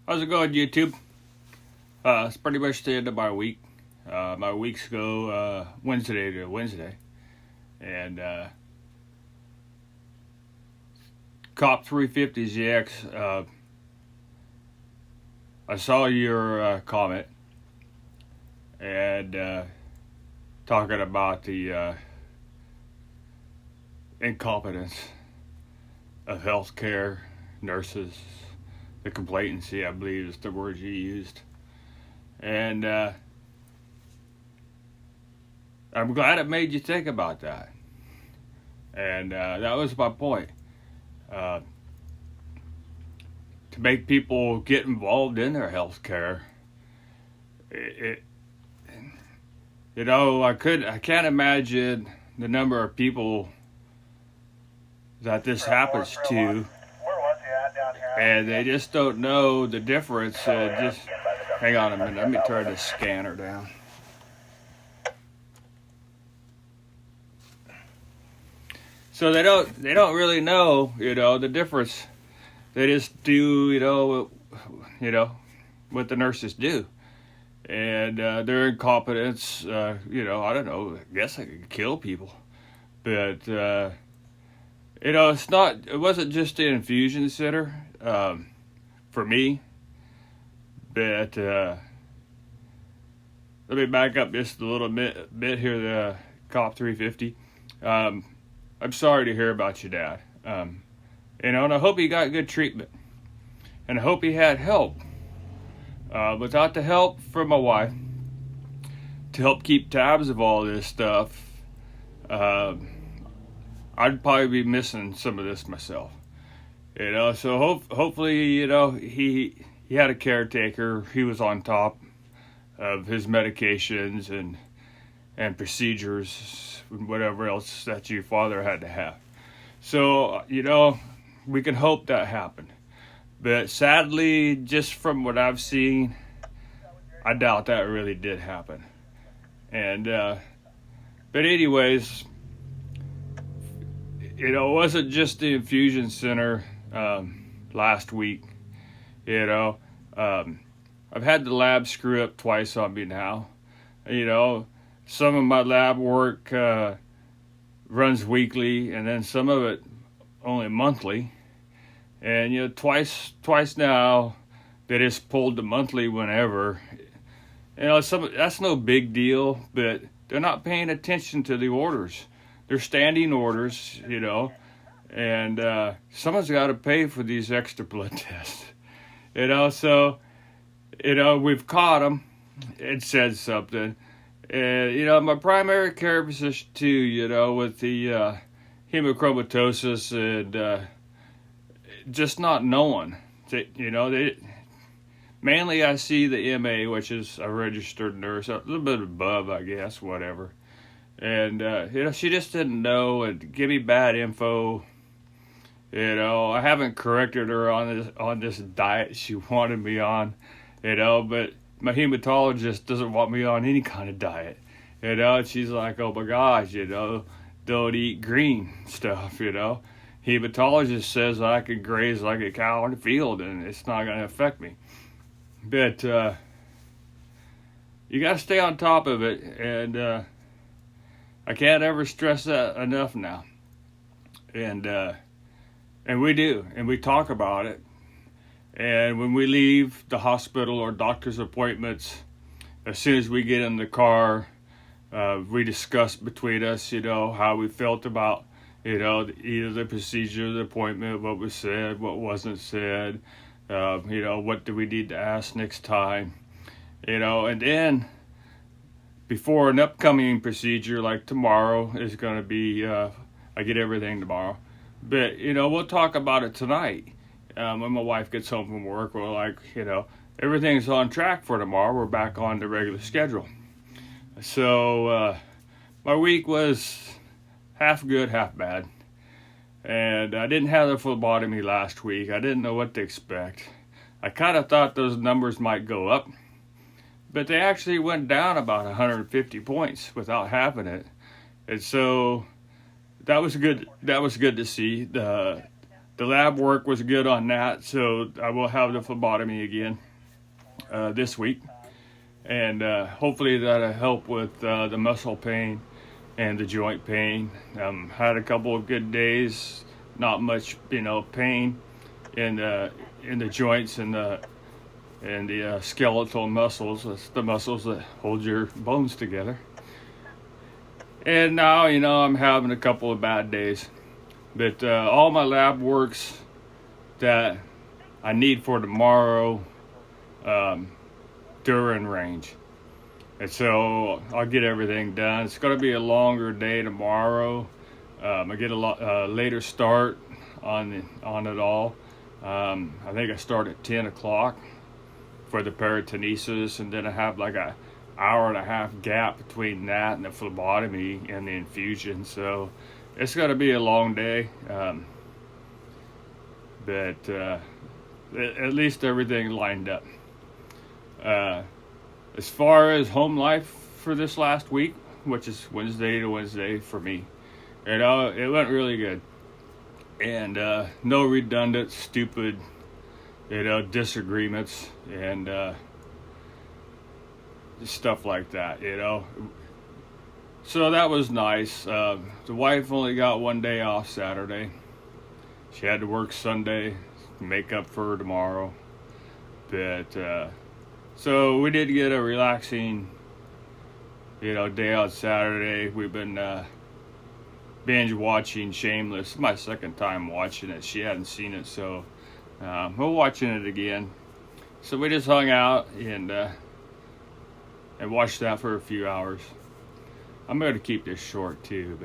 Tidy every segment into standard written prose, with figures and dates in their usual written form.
How's it going, YouTube? It's pretty much the end of my week. My weeks go Wednesday to Wednesday. And Cop 350ZX, I saw your comment and talking about the incompetence of healthcare nurses. The complacency, I believe, is the word you used. And I'm glad it made you think about that. And that was my point. To make people get involved in their health care. I can't imagine the number of people that this happens to, and they just don't know the difference. Just hang on a minute. Let me turn the scanner down. So they don't really know, the difference. They just do, what the nurses do, and their incompetence. I don't know. I guess I could kill people, but It wasn't just the infusion center for me, but let me back up just a little bit here. The Cop 350. I'm sorry to hear about your dad. And I hope he got good treatment, and I hope he had help. Without the help from my wife to help keep tabs of all this stuff, I'd probably be missing some of this myself. So hopefully, he had a caretaker. He was on top of his medications and procedures and whatever else that your father had to have. So, we can hope that happened. But sadly, just from what I've seen, I doubt that really did happen. And, but anyways, it wasn't just the infusion center last week. I've had the lab screw up twice on me now. Some of my lab work runs weekly, and then some of it only monthly. And twice now they just pulled the monthly whenever. That's no big deal, but they're not paying attention to the orders. They're standing orders, and someone's got to pay for these extra blood tests, So, we've caught them. It said something. And, my primary care physician too, with the hemochromatosis and just not knowing. Mainly I see the MA, which is a registered nurse, a little bit above, I guess, whatever. And, she just didn't know and give me bad info. I haven't corrected her on this diet she wanted me on, but my hematologist doesn't want me on any kind of diet. She's like, oh my gosh, don't eat green stuff, Hematologist says I could graze like a cow in the field and it's not going to affect me. But, you got to stay on top of it, and, I can't ever stress that enough now. And we do, and we talk about it. And when we leave the hospital or doctor's appointments, as soon as we get in the car, we discuss between us, how we felt about, either the procedure, the appointment, what was said, what wasn't said, what do we need to ask next time, and then before an upcoming procedure like tomorrow is going to be, I get everything tomorrow. But, we'll talk about it tonight. When my wife gets home from work, we're like, everything's on track for tomorrow. We're back on the regular schedule. So, my week was half good, half bad. And I didn't have the phlebotomy last week. I didn't know what to expect. I kind of thought those numbers might go up. But they actually went down about 150 points without having it. And so that was good. That was good to see. the lab work was good on that, so I will have the phlebotomy again this week. And hopefully that'll help with the muscle pain and the joint pain. Had a couple of good days, not much, pain in the joints and the skeletal muscles. That's the muscles that hold your bones together. And now, I'm having a couple of bad days. But all my lab works that I need for tomorrow, they're in range. And so I'll get everything done. It's going to be a longer day tomorrow. I get a later start on it all. I think I start at 10 o'clock for the peritonesis, and then I have like a hour and a half gap between that and the phlebotomy and the infusion. So it's going to be a long day, but at least everything lined up. As far as home life for this last week, which is Wednesday to Wednesday for me, it went really good. And no redundant, stupid, disagreements and stuff like that, So that was nice. The wife only got one day off Saturday. She had to work Sunday, make up for tomorrow. But so we did get a relaxing, day on Saturday. We've been binge watching Shameless. It's my second time watching it. She hadn't seen it, so we're watching it again. So we just hung out and watched that for a few hours. I'm going to keep this short too,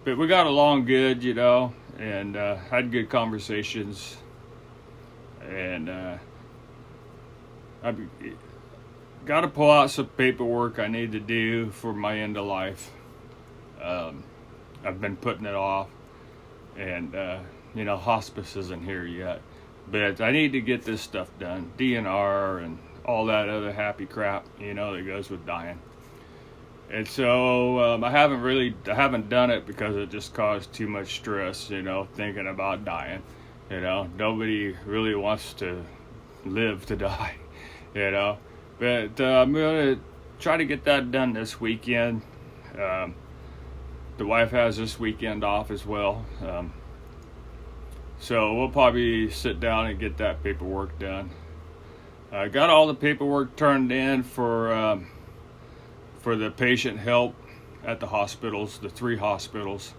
but we got along good, and had good conversations, and I've got to pull out some paperwork I need to do for my end of life. I've been putting it off, and hospice isn't here yet, but I need to get this stuff done, DNR and all that other happy crap, that goes with dying. And so I haven't done it because it just caused too much stress, thinking about dying. Nobody really wants to live to die, But I'm going to try to get that done this weekend. The wife has this weekend off as well. So we'll probably sit down and get that paperwork done. I got all the paperwork turned in for the patient help at the hospitals, the 3 hospitals.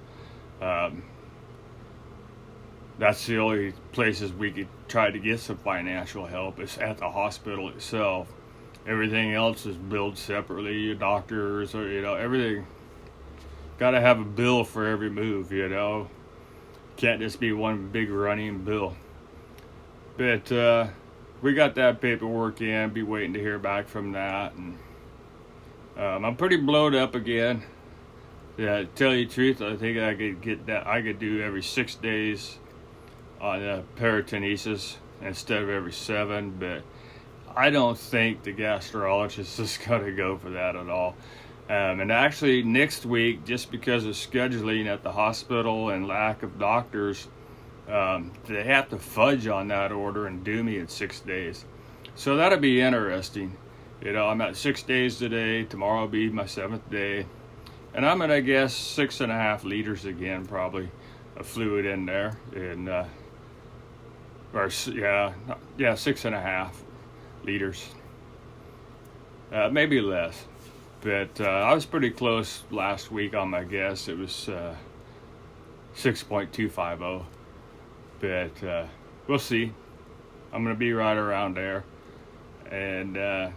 That's the only places we could try to get some financial help, is at the hospital itself. Everything else is billed separately. Your doctors, or everything. Got to have a bill for every move, Can't just be one big running bill. But we got that paperwork in. Be waiting to hear back from that, and I'm pretty blowed up again. Yeah, to tell you the truth, I think I could get that. I could do every 6 days on the peritonesis instead of every 7, but I don't think the gastrologist is going to go for that at all. And actually next week, just because of scheduling at the hospital and lack of doctors, they have to fudge on that order and do me in 6 days. So that'll be interesting. I'm at 6 days today. Tomorrow will be my 7th day. And I'm going to guess 6.5 liters again, probably, of fluid in there. And, 6.5 liters. Maybe less. But I was pretty close last week on my guess. It was 6.250. But we'll see. I'm going to be right around there. And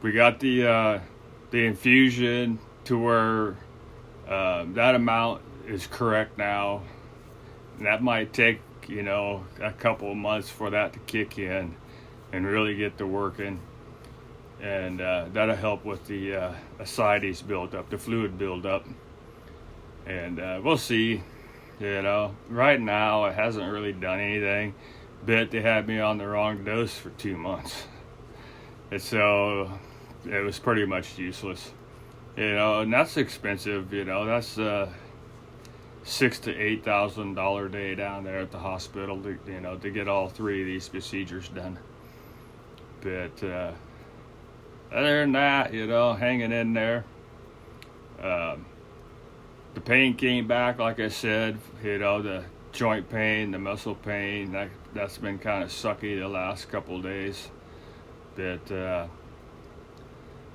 we got the infusion to where that amount is correct now. And that might take, a couple of months for that to kick in and really get to working. And that'll help with the ascites buildup, the fluid buildup. And we'll see. Right now it hasn't really done anything, but they had me on the wrong dose for 2 months. And so it was pretty much useless. And that's expensive, that's $6,000 to $8,000 a day down there at the hospital to get all 3 of these procedures done. But other than that, hanging in there. The pain came back, like I said, the joint pain, the muscle pain, that's been kind of sucky the last couple of days. But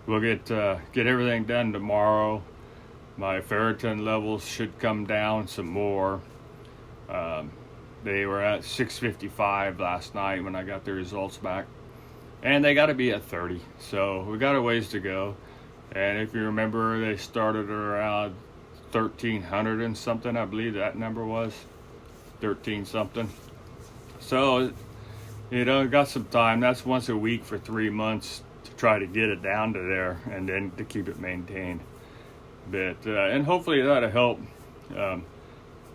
we'll get everything done tomorrow. My ferritin levels should come down some more. They were at 655 last night when I got the results back. And they got to be at 30. So we got a ways to go. And if you remember, they started around 1,300 and something. I believe that number was 13 something. So, got some time. That's once a week for 3 months to try to get it down to there and then to keep it maintained. But and hopefully that'll help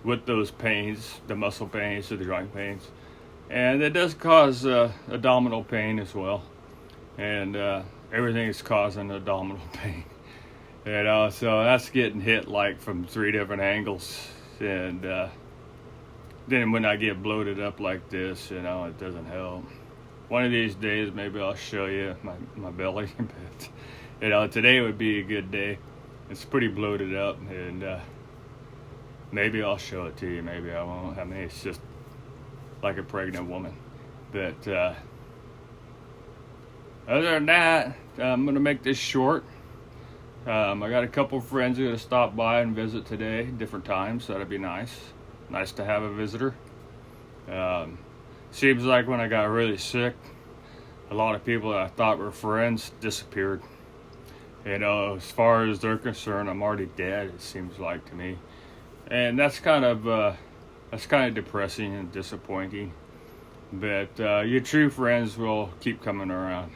with those pains, the muscle pains, or the joint pains. And it does cause abdominal pain as well. And everything is causing abdominal pain. So that's getting hit like from 3 different angles. And then when I get bloated up like this, it doesn't help. One of these days, maybe I'll show you my belly. But, today would be a good day. It's pretty bloated up, and maybe I'll show it to you. Maybe I won't. I mean, it's just like a pregnant woman. But other than that, I'm going to make this short. I got a couple friends who are going to stop by and visit today, different times. That'd be nice. Nice to have a visitor. Seems like when I got really sick, a lot of people that I thought were friends disappeared. As far as they're concerned, I'm already dead, it seems like to me. And that's kind of depressing and disappointing. But your true friends will keep coming around.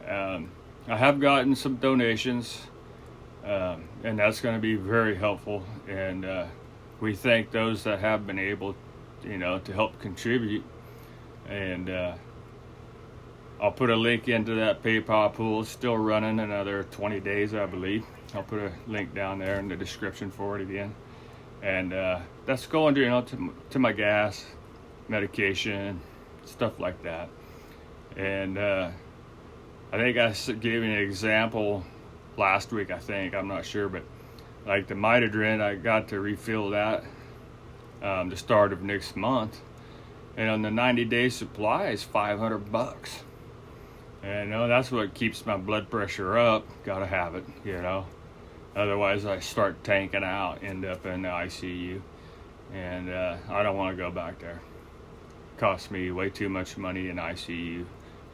I have gotten some donations, and that's going to be very helpful. And we thank those that have been able, to help contribute. And I'll put a link into that PayPal pool. It's still running another 20 days, I believe. I'll put a link down there in the description for it again. And that's going to my gas, medication, stuff like that. And I think I gave you an example last week, I'm not sure, but like the Mitadrin, I got to refill that the start of next month. And on the 90-day supply is $500. And that's what keeps my blood pressure up. Gotta have it, Otherwise I start tanking out, end up in the ICU. And I don't want to go back there. Cost me way too much money in ICU.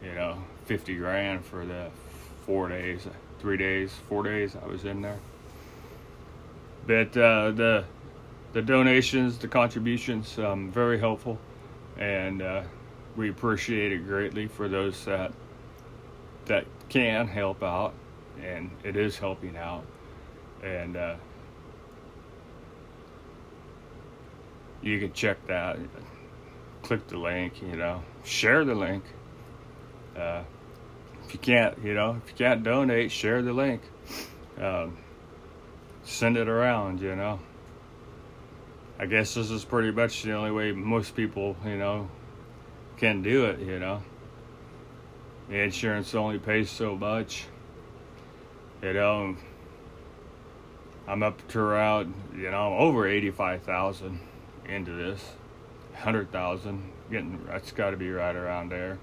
$50,000 for the 4 days, 4 days I was in there. But the donations, the contributions, very helpful. And we appreciate it greatly for those that can help out, and it is helping out. And you can check that, click the link, share the link. If you can't donate, share the link. Send it around, I guess this is pretty much the only way most people, can do it, The insurance only pays so much. I'm up to around, over 85,000 into this. 100,000, that's got to be right around there.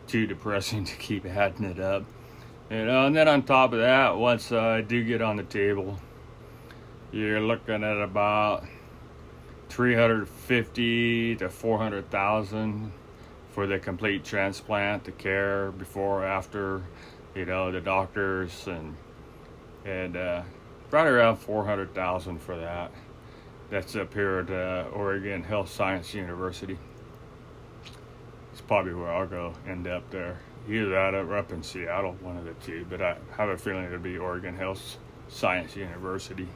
Too depressing to keep adding it up. And then on top of that, once I do get on the table, you're looking at about 350 to 400,000 for the complete transplant, the care before, after, the doctors, and right around 400,000 for that. That's up here at Oregon Health Science University. It's probably where I'll go end up there. Either that or up in Seattle, one of the two. But I have a feeling it'll be Oregon Health Science University.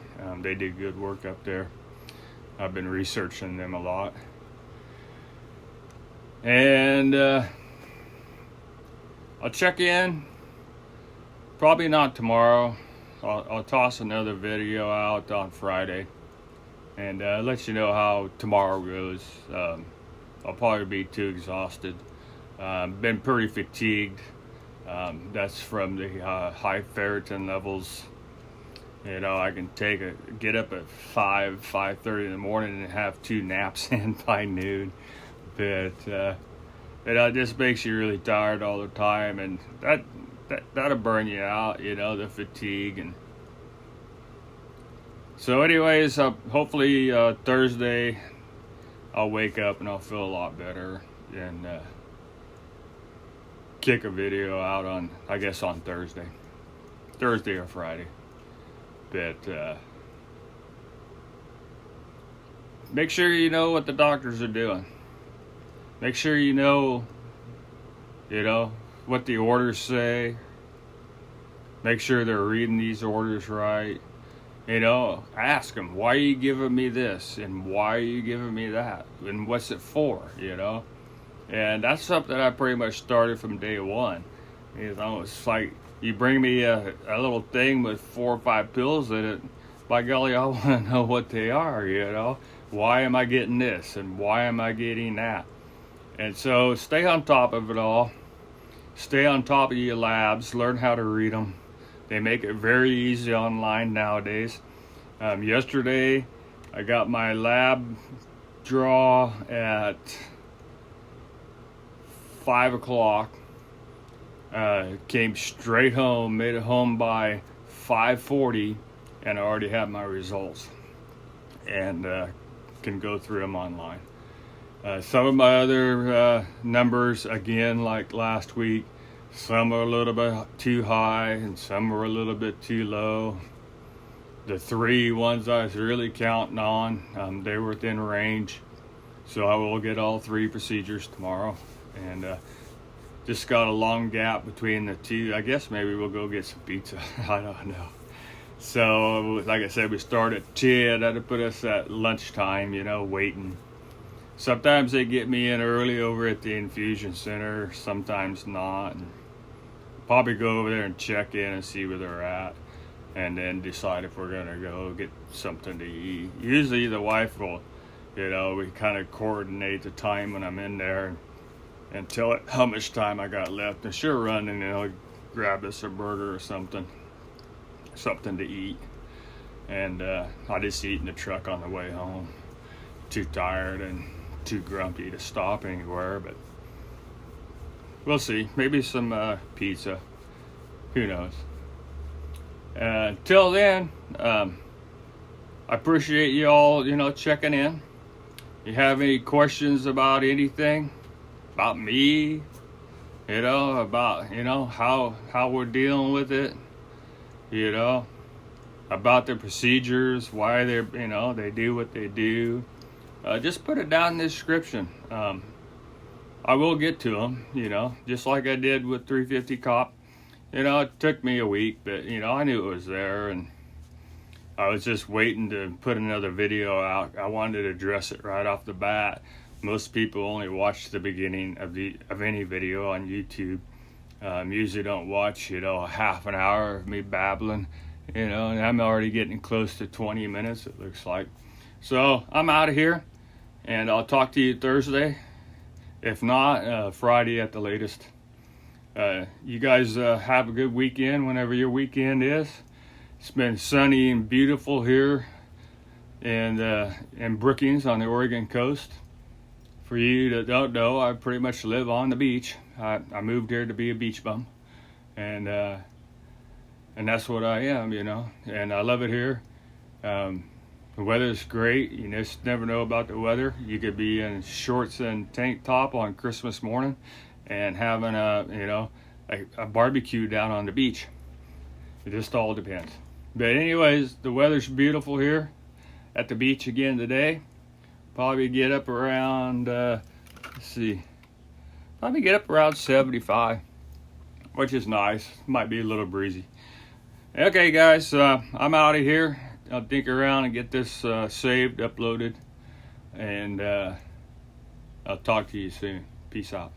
They do good work up there. I've been researching them a lot. And I'll check in. Probably not tomorrow. I'll toss another video out on Friday. and let you know how tomorrow goes. I'll probably be too exhausted. Been pretty fatigued. That's from the high ferritin levels. You know, I can get up at 5:30 in the morning and have 2 naps in by noon. But it just makes you really tired all the time, and that'll burn you out, you know, the fatigue. And so anyways, hopefully Thursday I'll wake up and I'll feel a lot better, and kick a video out on, I guess, on Thursday or Friday. But make sure you know what the doctors are doing. Make sure you know what the orders say. Make sure they're reading these orders right. You know, ask them, why are you giving me this? And why are you giving me that? And what's it for, you know? And that's something I pretty much started from day one. You know, it's like, you bring me a little thing with 4 or 5 pills in it, by golly, I want to know what they are, you know? Why am I getting this? And why am I getting that? And so stay on top of it all. Stay on top of your labs. Learn how to read them. They make it very easy online nowadays. Yesterday, I got my lab draw at 5 o'clock. Came straight home, made it home by 5:40, and I already have my results. And can go through them online. Some of my other numbers, again, like last week, some are a little bit too high and some are a little bit too low. The 3 ones I was really counting on, they were within range. So I will get all 3 procedures tomorrow. And just got a long gap between the 2. I guess maybe we'll go get some pizza. I don't know. So, like I said, we start at 10. That'll put us at lunchtime, you know, waiting. Sometimes they get me in early over at the infusion center, sometimes not. And probably go over there and check in and see where they're at, and then decide if we're gonna go get something to eat. Usually the wife will, you know, we kind of coordinate the time when I'm in there and tell it how much time I got left, and she'll run and, you know, grab us a burger or something to eat. And I just eat in the truck on the way home. Too tired and too grumpy to stop anywhere, but we'll see. Maybe some pizza. Who knows? Till then, I appreciate you all, you know, checking in. You have any questions about anything, about me, you know, about, you know, how we're dealing with it, you know, about the procedures, why they're, you know, they do what they do. Just put it down in the description. I will get to them, you know, just like I did with 350 Cop. You know, it took me a week, but, you know, I knew it was there, and I was just waiting to put another video out. I wanted to address it right off the bat. Most people only watch the beginning of any video on YouTube. Usually don't watch, you know, a half an hour of me babbling, you know, and I'm already getting close to 20 minutes, it looks like. So I'm out of here, and I'll talk to you Thursday. If not, Friday at the latest. You guys have a good weekend whenever your weekend is. It's been sunny and beautiful here in Brookings on the Oregon coast. For you that don't know, I pretty much live on the beach. I moved here to be a beach bum, and that's what I am, you know. And I love it here. The weather's great. You just never know about the weather. You could be in shorts and tank top on Christmas morning and having a barbecue down on the beach. It just all depends. But anyways, the weather's beautiful here at the beach again today. Probably get up around, probably get up around 75, which is nice. Might be a little breezy. Okay, guys, I'm out of here. I'll dig around and get this saved, uploaded, and I'll talk to you soon. Peace out.